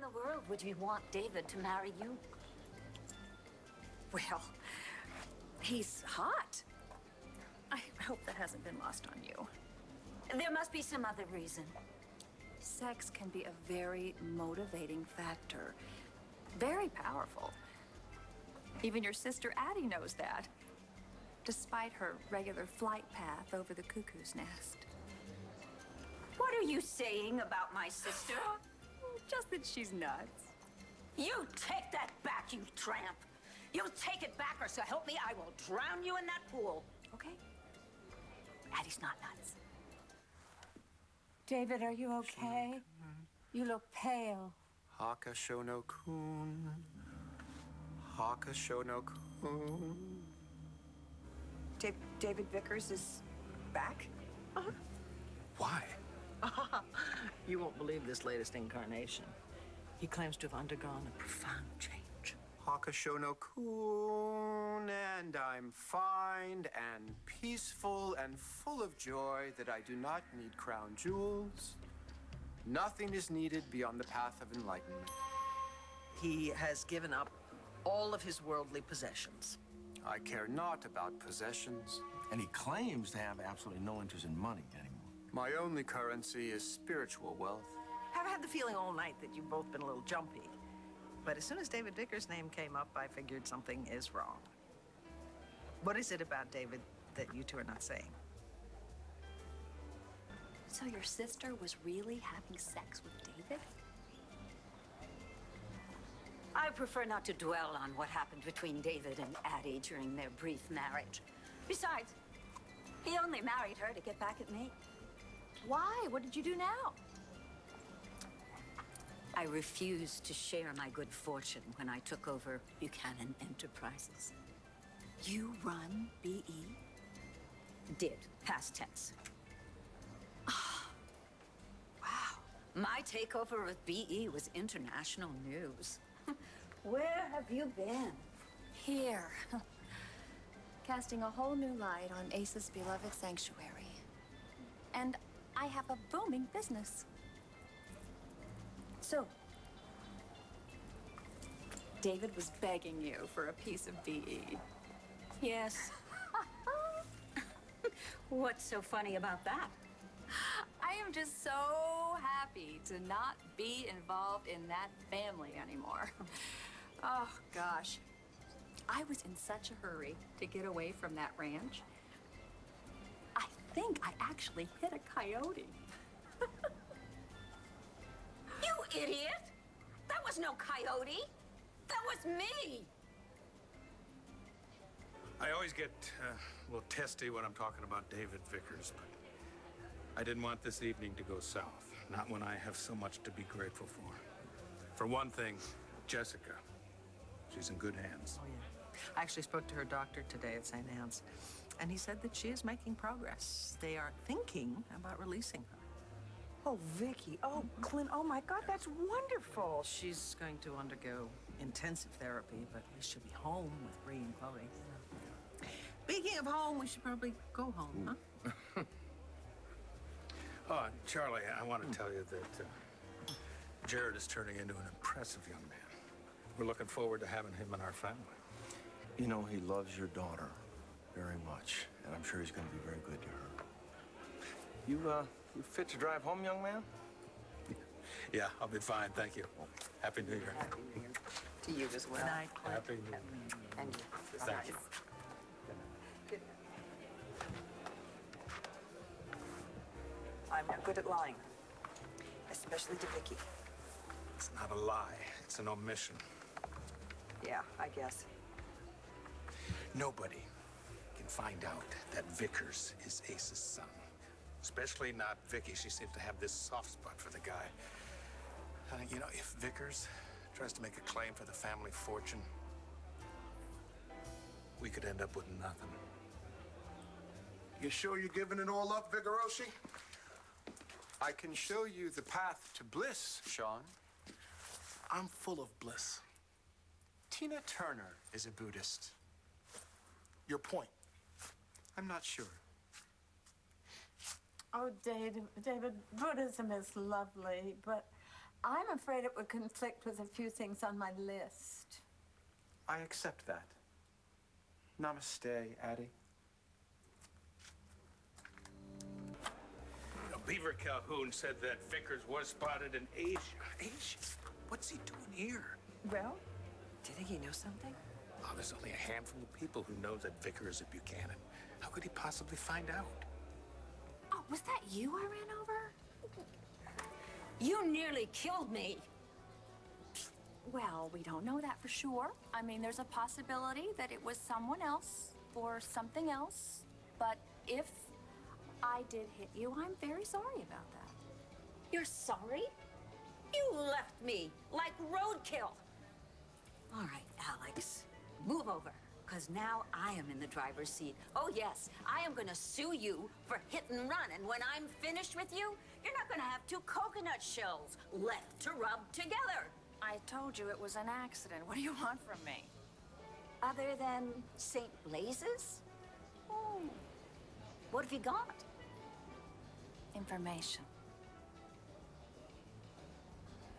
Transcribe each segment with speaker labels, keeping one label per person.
Speaker 1: the world would you want David to marry you?
Speaker 2: Well, he's hot. I hope that hasn't been lost on you.
Speaker 1: There must be some other reason.
Speaker 2: Sex can be a very motivating factor. Very powerful. Even your sister Addie knows that, despite her regular flight path over the cuckoo's nest.
Speaker 1: What are you saying about my sister?
Speaker 2: Just that she's nuts.
Speaker 1: You take that back, you tramp. You take it back, or so help me, I will drown you in that pool.
Speaker 2: Okay?
Speaker 1: Addie's not nuts.
Speaker 3: David, are you okay? You look pale.
Speaker 4: Haka shono kun. Haka shono kun.
Speaker 2: David Vickers is back?
Speaker 4: Why?
Speaker 5: You won't believe this latest incarnation. He claims to have undergone a profound change.
Speaker 4: Haka shono kun, and I'm fine and peaceful and full of joy that I do not need crown jewels. Nothing is needed beyond the path of enlightenment.
Speaker 5: He has given up all of his worldly possessions.
Speaker 4: I care not about possessions.
Speaker 6: And he claims to have absolutely no interest in money anymore.
Speaker 4: My only currency is spiritual wealth.
Speaker 5: I've had the feeling all night that you've both been a little jumpy. But as soon as David Vickers' name came up, I figured something is wrong. What is it about David that you two are not saying?
Speaker 2: So your sister was really having sex with David?
Speaker 1: I prefer not to dwell on what happened between David and Addie during their brief marriage. Besides, he only married her to get back at me.
Speaker 2: Why? What did you do now?
Speaker 1: I refused to share my good fortune when I took over Buchanan Enterprises.
Speaker 2: You run BE?
Speaker 1: Did, past tense.
Speaker 2: Wow.
Speaker 1: My takeover of BE was international news. Where have you been?
Speaker 2: Here. Casting a whole new light on Ace's beloved sanctuary. And I have a booming business. So, David was begging you for a piece of BE.
Speaker 1: Yes. What's so funny about that?
Speaker 2: I am just so happy to not be involved in that family anymore. Oh, gosh. I was in such a hurry to get away from that ranch. I think I actually hit a coyote.
Speaker 1: You idiot! That was no coyote. That was me.
Speaker 7: I always get a little testy when I'm talking about David Vickers, but I didn't want this evening to go south. Not when I have so much to be grateful for. For one thing, Jessica. She's in good hands.
Speaker 5: Oh, yeah. I actually spoke to her doctor today at St. Anne's, and he said that she is making progress. They are thinking about releasing her.
Speaker 3: Oh, Viki. Oh, Clint. Oh, my God, that's wonderful.
Speaker 5: She's going to undergo intensive therapy, but at least she'll be home with Bree and Chloe. Speaking of home, we should probably go home, huh?
Speaker 7: Oh, Charlie, I want to tell you that Jared is turning into an impressive young man. We're looking forward to having him in our family.
Speaker 6: You know, he loves your daughter very much, and I'm sure he's going to be very good to her. You fit to drive home, young man?
Speaker 7: Yeah, I'll be fine, thank you. Happy New Year.
Speaker 2: Happy New Year to you as well.
Speaker 5: Good night, Clint.
Speaker 7: Happy New Year.
Speaker 2: And you.
Speaker 7: Thank you.
Speaker 2: Good.
Speaker 3: I'm not good at lying, especially to Viki.
Speaker 7: It's not a lie, it's an omission.
Speaker 3: Yeah, I guess.
Speaker 7: Nobody can find out that Vickers is Ace's son. Especially not Viki. She seems to have this soft spot for the guy. You know, if Vickers tries to make a claim for the family fortune, we could end up with nothing.
Speaker 4: You sure you're giving it all up, Vigoroshi? I can show you the path to bliss, Sean.
Speaker 6: I'm full of bliss.
Speaker 4: Tina Turner is a Buddhist.
Speaker 6: Your point?
Speaker 4: I'm not sure.
Speaker 3: Oh, David, Buddhism is lovely, but
Speaker 1: I'm afraid it would conflict with a few things on my list.
Speaker 4: I accept that. Namaste, Addie.
Speaker 7: Beaver Calhoun said that Vickers was spotted in Asia. Asia? What's he doing here?
Speaker 3: Well, do you think he knows something?
Speaker 7: Oh, there's only a handful of people who know that Vickers is at Buchanan. How could he possibly find out?
Speaker 2: Oh, was that you I ran over?
Speaker 1: You nearly killed me.
Speaker 2: Well, we don't know that for sure. I mean, there's a possibility that it was someone else or something else. But if I did hit you, I'm very sorry about that.
Speaker 1: You're sorry? You left me like roadkill. All right, Alex, move over, because now I am in the driver's seat. Oh, yes, I am going to sue you for hit and run, and when I'm finished with you, you're not going to have two coconut shells left to rub together.
Speaker 2: I told you it was an accident. What do you want from me?
Speaker 1: Other than St. Blaise's? Oh, what have you got?
Speaker 2: Information.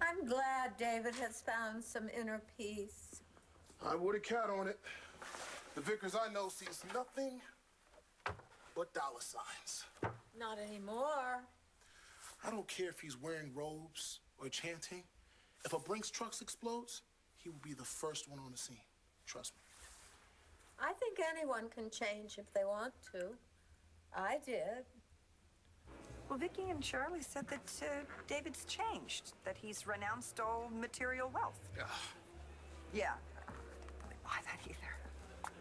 Speaker 1: I'm glad David has found some inner peace.
Speaker 8: I would have count on it. The Vickers I know sees nothing but dollar signs.
Speaker 1: Not anymore.
Speaker 8: I don't care if he's wearing robes or chanting. If a Brinks truck explodes, he will be the first one on the scene. Trust me.
Speaker 9: I think anyone can change if they want to. I did.
Speaker 3: Well, Viki and Charlie said that David's changed, that he's renounced all material wealth.
Speaker 7: Ugh.
Speaker 3: Yeah. I don't buy that either.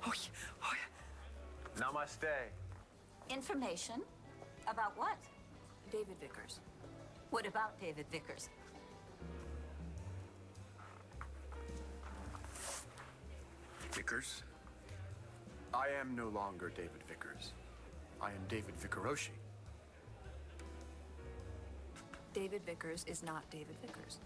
Speaker 3: Oh, yeah. Oh, yeah.
Speaker 4: Namaste.
Speaker 1: Information? About what?
Speaker 2: David Vickers.
Speaker 1: What about David Vickers?
Speaker 7: Vickers?
Speaker 4: I am no longer David Vickers. I am David Vickeroshi.
Speaker 2: David Vickers is not David Vickers.